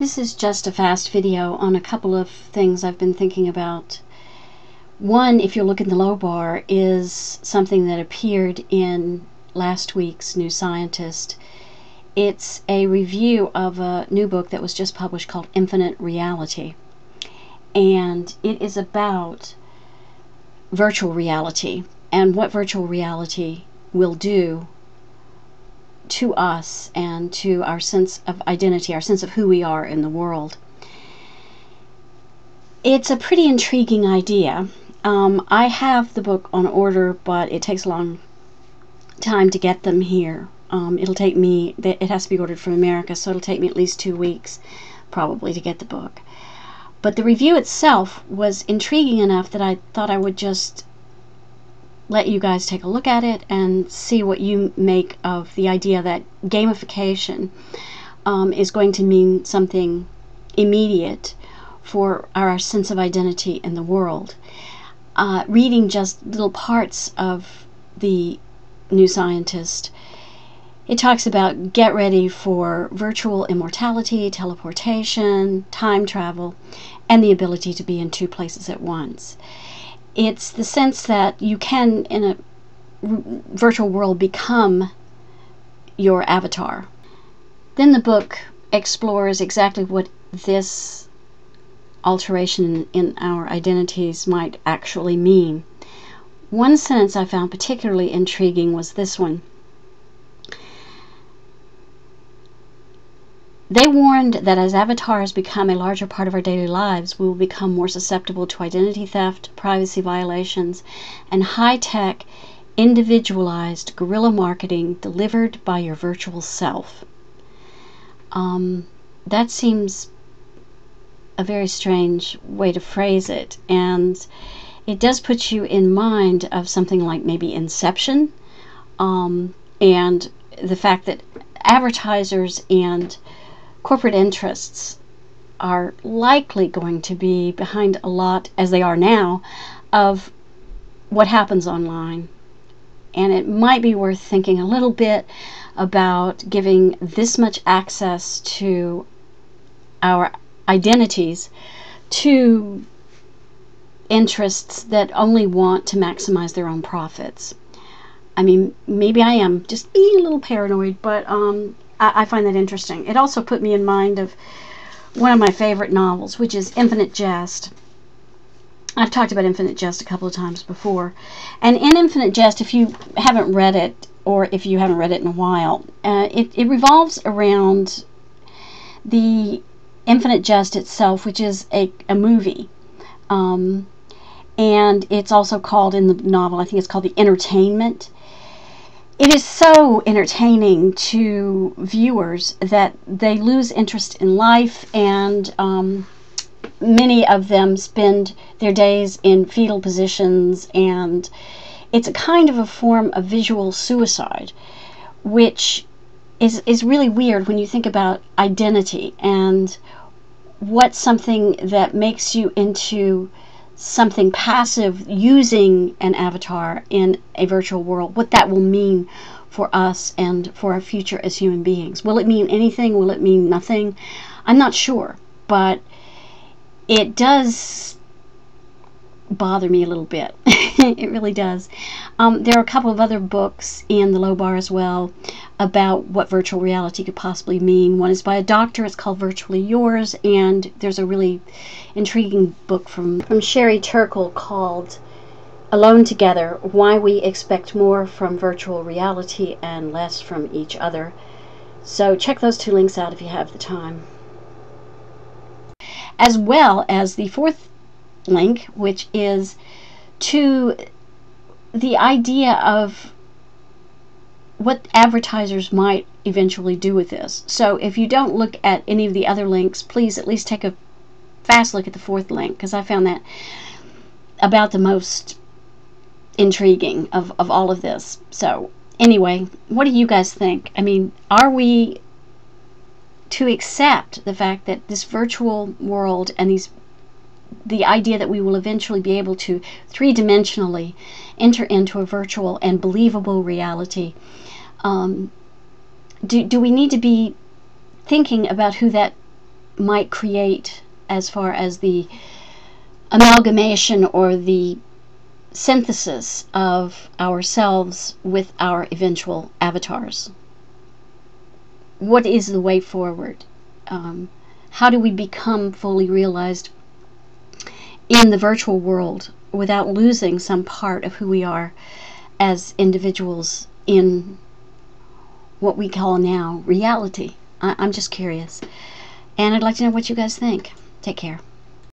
This is just a fast video on a couple of things I've been thinking about. One, if you look in the low bar, is something that appeared in last week's New Scientist. It's a review of a new book that was just published called Infinite Reality. And it is about virtual reality and what virtual reality will do to us and to our sense of identity, our sense of who we are in the world. It's a pretty intriguing idea. I have the book on order, but it takes a long time to get them here. It'll take me, it has to be ordered from America, so it'll take me at least 2 weeks probably to get the book. But the review itself was intriguing enough that I thought I would just let you guys take a look at it and see what you make of the idea that gamification is going to mean something immediate for our sense of identity in the world. Reading just little parts of the New Scientist, it talks about get ready for virtual immortality, teleportation, time travel, and the ability to be in 2 places at once. It's the sense that you can, in a virtual world, become your avatar. Then the book explores exactly what this alteration in our identities might actually mean. One sentence I found particularly intriguing was this one. They warned that as avatars become a larger part of our daily lives, we will become more susceptible to identity theft, privacy violations, and high-tech, individualized guerrilla marketing delivered by your virtual self. That seems a very strange way to phrase it, and it does put you in mind of something like maybe Inception, and the fact that advertisers and corporate interests are likely going to be behind a lot, as they are now, of what happens online. And it might be worth thinking a little bit about giving this much access to our identities to interests that only want to maximize their own profits. I mean, maybe I am just being a little paranoid, but I find that interesting. It also put me in mind of one of my favorite novels, which is Infinite Jest. I've talked about Infinite Jest a couple of times before. And in Infinite Jest, if you haven't read it, or if you haven't read it in a while, it revolves around the Infinite Jest itself, which is a movie. And it's also called, in the novel, I think it's called The Entertainment. It is so entertaining to viewers that they lose interest in life, and many of them spend their days in fetal positions, and it's a kind of a form of visual suicide, which is really weird when you think about identity and what's something that makes you into something passive using an avatar in a virtual world, what that will mean for us and for our future as human beings. Will it mean anything? Will it mean nothing? I'm not sure, but it does bother me a little bit. It really does. There are a couple of other books in the low bar as well about what virtual reality could possibly mean. One is by a doctor. It's called Virtually Yours, and there's a really intriguing book from Sherry Turkle called Alone Together, Why We Expect More from Virtual Reality and Less from Each Other. So check those 2 links out if you have the time. As well as the 4th link, which is to the idea of what advertisers might eventually do with this. So if you don't look at any of the other links, please at least take a fast look at the 4th link, because I found that about the most intriguing of all of this. So anyway, what do you guys think? I mean, are we to accept the fact that this virtual world and the idea that we will eventually be able to 3-dimensionally enter into a virtual and believable reality, do we need to be thinking about who that might create as far as the amalgamation or the synthesis of ourselves with our eventual avatars. What is the way forward? How do we become fully realized in the virtual world without losing some part of who we are as individuals in what we call now reality? I'm just curious. And I'd like to know what you guys think. Take care.